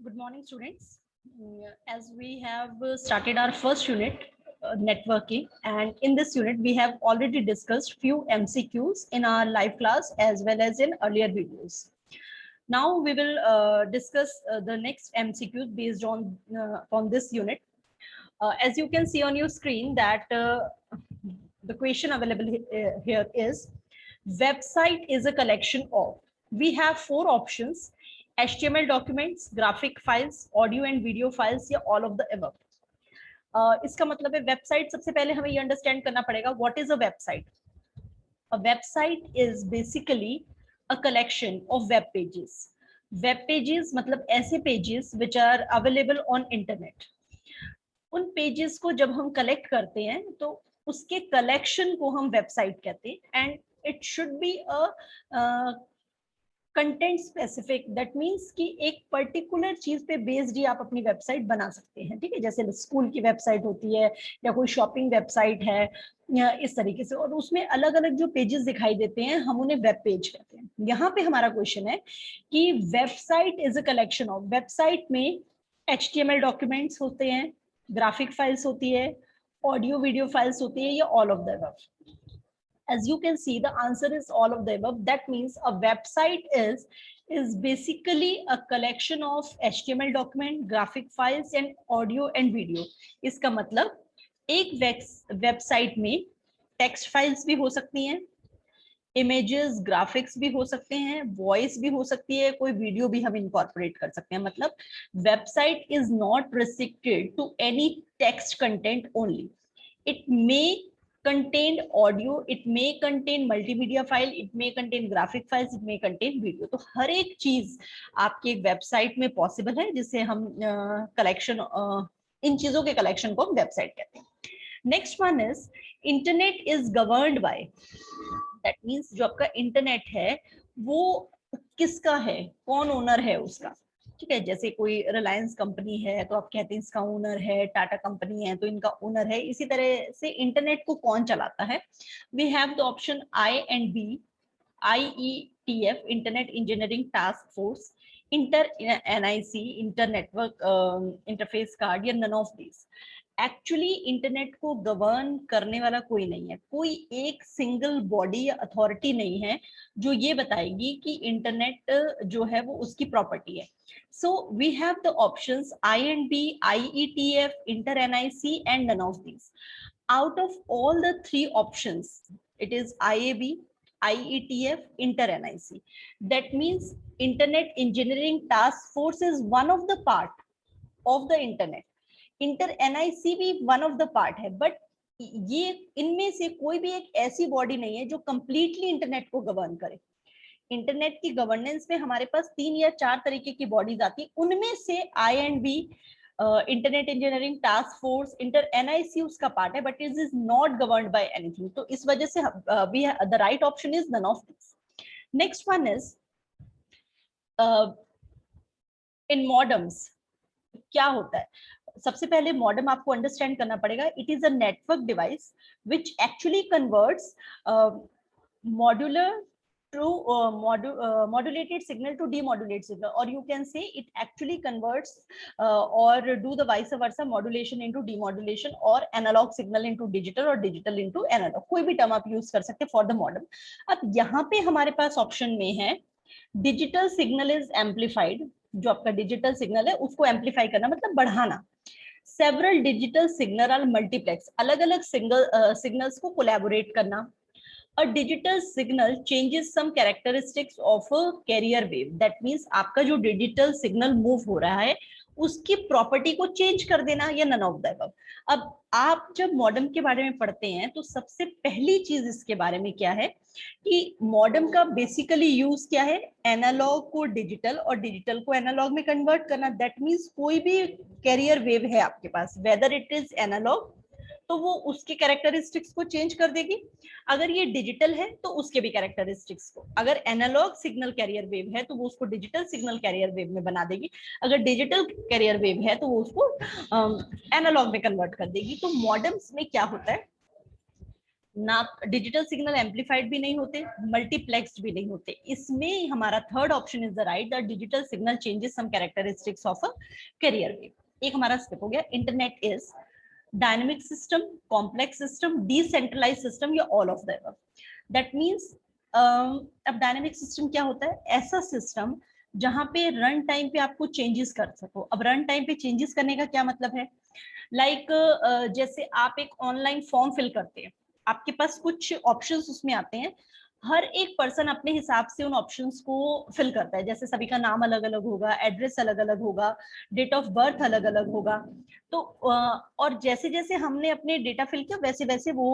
Good morning, students. As we have started our first unit, networking, and in this unit, we have already discussed few MCQs in our live class as well as in earlier videos. Now we will discuss the next MCQs based on this unit. As you can see on your screen that the question available here is, website is a collection of, we have four options: HTML documents, graphic files, audio and video files, या all of the above. इसका मतलब है website, सबसे पहले हमें ये understand करना पड़ेगा what is a website. A website is basically a collection of web pages. Web pages मतलब ऐसे pages which are available on internet. उन पेजेस को जब हम कलेक्ट करते हैं तो उसके कलेक्शन को हम वेबसाइट कहते हैं. And it should be a content specific. That means कि एक पर्टिकुलर चीज पे बेस्ड ही आप अपनी वेबसाइट बना सकते हैं. ठीक है, जैसे स्कूल की वेबसाइट होती है या कोई शॉपिंग वेबसाइट है या इस तरीके से, और उसमें अलग अलग जो पेजेस दिखाई देते हैं हम उन्हें वेब पेज कहते हैं. यहाँ पे हमारा क्वेश्चन है कि website is a collection of, website में HTML डॉक्यूमेंट्स होते हैं, ग्राफिक फाइल्स होती है, ऑडियो वीडियो फाइल्स होती है, या all of the above. As you can see, the answer is all of the above. That means a website is basically a collection of HTML document, graphic files and audio and video. इसका मतलब एक website में text files भी हो सकती हैं, images graphics भी हो सकते हैं, वॉइस भी हो सकती है, कोई वीडियो भी हम इनकॉर्पोरेट कर सकते हैं. मतलब website is not restricted to any text content only. It may contain audio, it may contain multimedia file, it may contain graphic files, it may contain video. तो हर एक चीज आपकी एक वेबसाइट में पॉसिबल है, जिससे हम कलेक्शन इन चीजों के कलेक्शन को हम वेबसाइट कहते हैं. Next one is internet is governed bye. That means जो आपका इंटरनेट है वो किसका है, कौन ओनर है उसका. ठीक है, जैसे कोई रिलायंस कंपनी है तो आप कहते हैं इसका ओनर है, टाटा कंपनी है तो इनका ओनर है. इसी तरह से इंटरनेट को कौन चलाता है. We have the option I and B. IETF, internet engineering task force, inter NIC, inter network interface card, या none of these. Actually internet को गवर्न करने वाला कोई नहीं है, कोई एक सिंगल बॉडी या अथॉरिटी नहीं है जो ये बताएगी कि इंटरनेट जो है वो उसकी प्रॉपर्टी है. So we have the options INB, IETF, inter NIC and none of these. Out of all the three options it is IAB, IETF, inter NIC. That means internet engineering task force is one of the part of the internet. Inter NIC भी one of the part है, but ये इनमें से कोई भी एक ऐसी body नहीं है जो कंप्लीटली इंटरनेट को गवर्न करे. इंटरनेट की गवर्नेंस में हमारे पास 3 या 4 तरीके की बॉडीज आती है, उनमें से INB, internet engineering task force, inter NIC उसका पार्ट है, but it is not governed by anything. तो इस वजह से the right option is none of this. Next one is in modems क्या होता है. सबसे पहले मॉडेम आपको अंडरस्टैंड करना पड़ेगा. It is a network device which actually converts modular to modulated signal to demodulated signal, or you can say it actually converts or do the vice versa, modulation into demodulation, or analog signal into digital or digital into analog. कोई भी term आप use कर सकते हैं for the modem. अब यहाँ पे हमारे पास ऑप्शन में है डिजिटल सिग्नल इज एम्पलीफाइड. जो आपका डिजिटल सिग्नल है उसको एम्पलीफाई करना मतलब बढ़ाना. Several digital signal are multiplex, अलग अलग सिग्नल्स को कोलैबोरेट करना. A digital signal changes some characteristics of a carrier wave. That means आपका जो डिजिटल सिग्नल मूव हो रहा है उसकी प्रॉपर्टी को चेंज कर देना, या नन ऑफ द अबव. अब आप जब मॉडेम के बारे में पढ़ते हैं तो सबसे पहली चीज इसके बारे में क्या है कि मॉडेम का बेसिकली यूज क्या है, एनालॉग को डिजिटल और डिजिटल को एनालॉग में कन्वर्ट करना. दैट मीन्स कोई भी कैरियर वेव है आपके पास, वेदर इट इज एनालॉग तो वो उसके कैरेक्टरिस्टिक्स को चेंज कर देगी. अगर ये डिजिटल है तो उसके भी कैरेक्टरिस्टिक्स को. अगर एनालॉग सिग्नल कैरियर वेव है तो वो उसको डिजिटल सिग्नल कैरियर वेव में बना देगी. अगर डिजिटल कैरियर वेव है तो वो उसको एनालॉग में कन्वर्ट कर देगी. तो मॉडेम्स में क्या होता है, ना डिजिटल सिग्नल एम्पलीफाइड भी नहीं होते, मल्टीप्लेक्स्ड भी नहीं होते। इसमें हमारा third option is the right, the digital signal changes some characteristics of a carrier wave. एक हमारा स्टेप हो गया। Internet is dynamic system, complex system, decentralize system, या all of the above. That means अब डायनेमिक सिस्टम क्या होता है? ऐसा सिस्टम जहां पे रन टाइम पे आपको चेंजेस कर सको। अब रन टाइम पे चेंजेस करने का क्या मतलब है? लाइक जैसे आप एक ऑनलाइन फॉर्म फिल करते हैं, आपके पास कुछ ऑप्शंस उसमें आते हैं, हर एक पर्सन अपने हिसाब से उन ऑप्शंस को फिल करता है। जैसे सभी का नाम अलग अलग होगा, एड्रेस अलग अलग होगा, डेट ऑफ बर्थ अलग अलग होगा। तो और जैसे जैसे हमने अपने डेटा फिल किया वैसे वैसे वो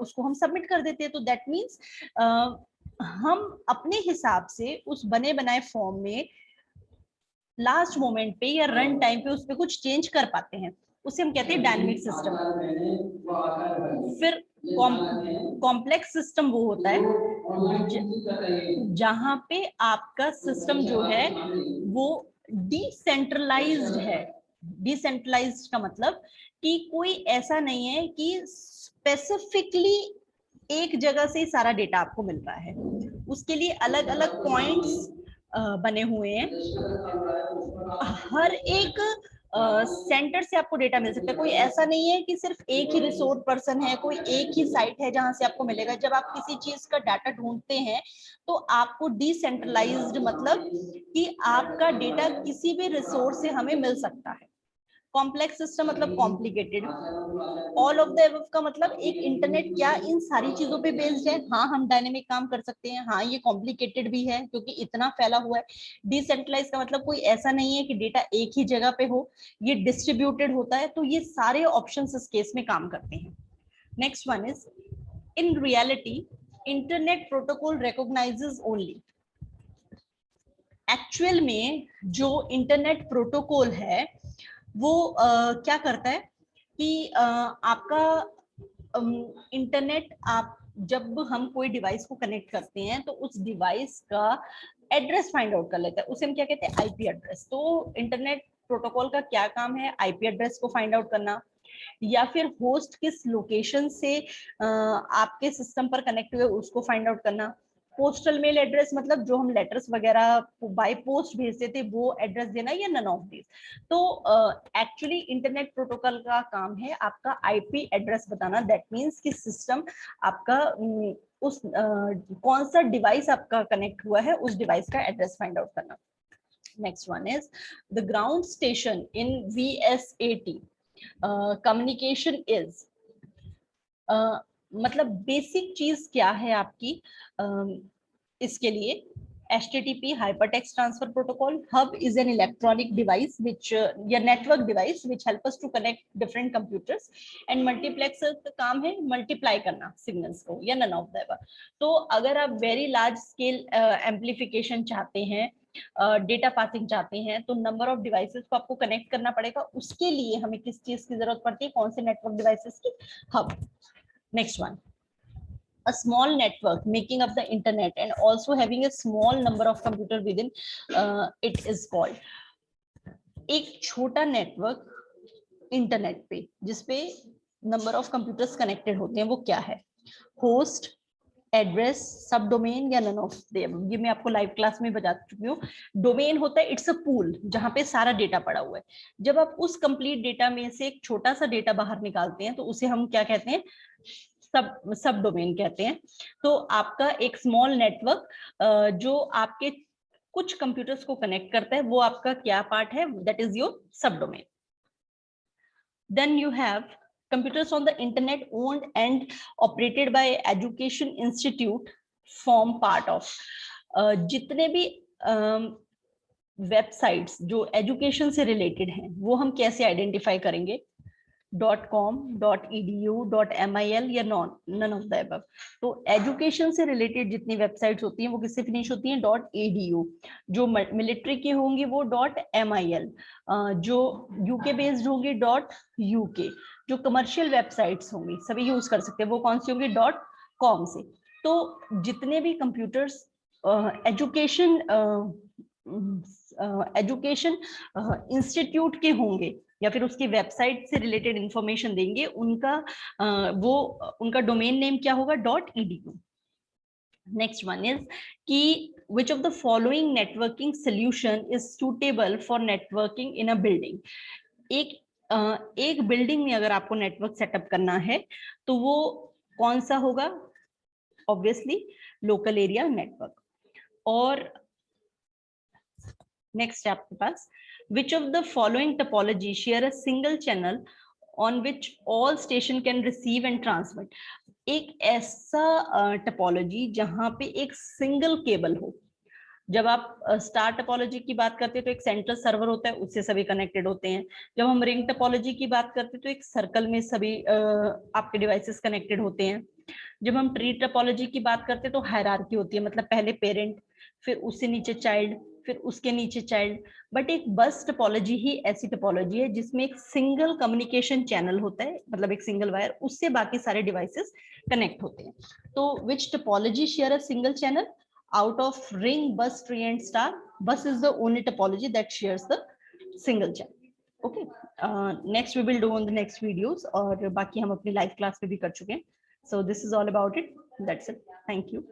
उसको हम सबमिट कर देते हैं। तो दैट मीन्स हम अपने हिसाब से उस बने बनाए फॉर्म में लास्ट मोमेंट पे या रन टाइम पे उस पे कुछ चेंज कर पाते हैं, उसे हम कहते हैं डायनेमिक सिस्टम। फिर कॉम्प्लेक्स सिस्टम वो होता है जहां पे आपका सिस्टम जो है वो डिसेंट्रलाइज्ड है। डिसेंट्रलाइज्ड का मतलब कि कोई ऐसा नहीं है कि स्पेसिफिकली एक जगह से सारा डेटा आपको मिल रहा है, उसके लिए अलग अलग पॉइंट्स बने हुए हैं। हर एक सेंटर से आपको डेटा मिल सकता है। कोई ऐसा नहीं है कि सिर्फ एक ही रिसोर्स पर्सन है, कोई एक ही साइट है जहां से आपको मिलेगा। जब आप किसी चीज का डाटा ढूंढते हैं तो आपको डिसेंट्रलाइज्ड मतलब कि आपका डेटा किसी भी रिसोर्स से हमें मिल सकता है। कॉम्प्लेक्स सिस्टम मतलब complicated. All of the above का मतलब एक इंटरनेट क्या इन सारी चीजों पे बेस्ड है? हाँ, हम डायनेमिक काम कर सकते हैं, हाँ ये कॉम्प्लिकेटेड भी है क्योंकि इतना फैला हुआ है। डिसेंट्रलाइज का मतलब कोई ऐसा नहीं है कि डेटा एक ही जगह पे हो, ये डिस्ट्रीब्यूटेड होता है। तो ये सारे ऑप्शंस इस केस में काम करते हैं। Next one is in reality internet protocol recognises only. Actual में जो इंटरनेट प्रोटोकॉल है वो क्या करता है कि आपका इंटरनेट, आप जब हम कोई डिवाइस को कनेक्ट करते हैं तो उस डिवाइस का एड्रेस फाइंड आउट कर लेता है, उसे हम क्या कहते हैं? IP address. तो इंटरनेट प्रोटोकॉल का क्या काम है? आईपी एड्रेस को फाइंड आउट करना, या फिर होस्ट किस लोकेशन से आपके सिस्टम पर कनेक्ट हुए उसको फाइंड आउट करना। पोस्टल मेल एड्रेस मतलब जो हम लेटर्स वगैरह बाय पोस्ट भेजते थे वो एड्रेस देना, या नन ऑफ दिस। तो एक्चुअली इंटरनेट प्रोटोकॉल का काम है आपका आईपी एड्रेस बताना। दैट मींस कि सिस्टम आपका उस कौन सा डिवाइस आपका कनेक्ट हुआ है उस डिवाइस का एड्रेस फाइंड आउट करना। Next one is the ground station in VSAT communication is, मतलब बेसिक चीज क्या है आपकी इसके लिए? HTTP hypertext transfer protocol. Hub is an electronic device which या network device which help us to connect different computers. And multiplexer का काम है multiply करना signals को, या none of the above. तो अगर आप very large scale amplification चाहते हैं, डेटा पासिंग चाहते हैं, तो नंबर ऑफ डिवाइसेस को आपको कनेक्ट करना पड़ेगा। उसके लिए हमें किस चीज की जरूरत पड़ती है? कौन से नेटवर्क डिवाइसेस की? Hub. Next one, a small network making up the internet and also having a small number of computer within it is called। एक छोटा नेटवर्क इंटरनेट पे जिसपे नंबर ऑफ कंप्यूटर्स कनेक्टेड होते हैं वो क्या है? होस्ट, एड्रेस, सब डोमेन, या नन ऑफ देम। ये मैं आपको लाइव क्लास में बता चुकी हूँ। डोमेन होता है इट्स अ पूल जहां पे सारा डेटा पड़ा हुआ है। जब आप उस कंप्लीट डेटा में से एक छोटा सा डेटा बाहर निकालते हैं तो उसे हम क्या कहते हैं? सब डोमेन कहते हैं। तो आपका एक स्मॉल नेटवर्क जो आपके कुछ कंप्यूटर्स को कनेक्ट करता है वो आपका क्या पार्ट है? दैट इज योर सब domain. Then you have computers on the internet owned and operated by education institute form part of जितने भी वेबसाइट्स जो एजुकेशन से रिलेटेड हैं वो हम कैसे आइडेंटिफाई करेंगे? .com, .edu, .mil या नन ऑफ द अबव। तो एजुकेशन से रिलेटेड जितनी वेबसाइट्स होती हैं वो किससे फिनिश होती हैं? .edu। जो मिलिट्री की होंगी वो .mil, जो यूके बेस्ड होंगी .uk। जो कमर्शियल वेबसाइट्स होंगी सभी यूज कर सकते हैं वो कौन सी होंगी? .com से। तो जितने भी कंप्यूटर्स एजुकेशन एजुकेशन इंस्टीट्यूट के होंगे या फिर उसकी वेबसाइट से रिलेटेड इंफॉर्मेशन देंगे, उनका उनका डोमेन नेम क्या होगा, .edu। नेक्स्ट वन इज कि which of the following networking solution is suitable for networking in a building। एक बिल्डिंग में अगर आपको नेटवर्क सेटअप करना है तो वो कौन सा होगा, ऑब्वियसली लोकल एरिया नेटवर्क। और नेक्स्ट है आपके पास which of the following topology share a single channel on which all station can receive and transmit। एक ऐसा टोपोलॉजी जहां पे एक सिंगल केबल हो। जब आप स्टार टोपोलॉजी की बात करते हैं तो एक सेंट्रल सर्वर होता है, उससे सभी कनेक्टेड होते हैं। जब हम रिंग टोपोलॉजी की बात करते हैं तो एक सर्कल में सभी आपके डिवाइसेस कनेक्टेड होते हैं। जब हम ट्री टोपोलॉजी की बात करते हैं तो हायरार्की होती है, मतलब पहले पेरेंट, फिर उससे नीचे चाइल्ड, फिर उसके नीचे चाइल्ड। बट एक बस टोपोलॉजी ही ऐसी टोपोलॉजी है जिसमें एक सिंगल कम्युनिकेशन चैनल होता है, मतलब एक सिंगल वायर, उससे बाकी सारे डिवाइसेस कनेक्ट होते हैं। तो which topology share a single channel out of ring, bus, tree and star? Bus is the only topology that shares the single channel। okay, next we will do on the next videos, और बाकी हम अपनी live class में भी कर चुके हैं। So this is all about it, that's it, thank you।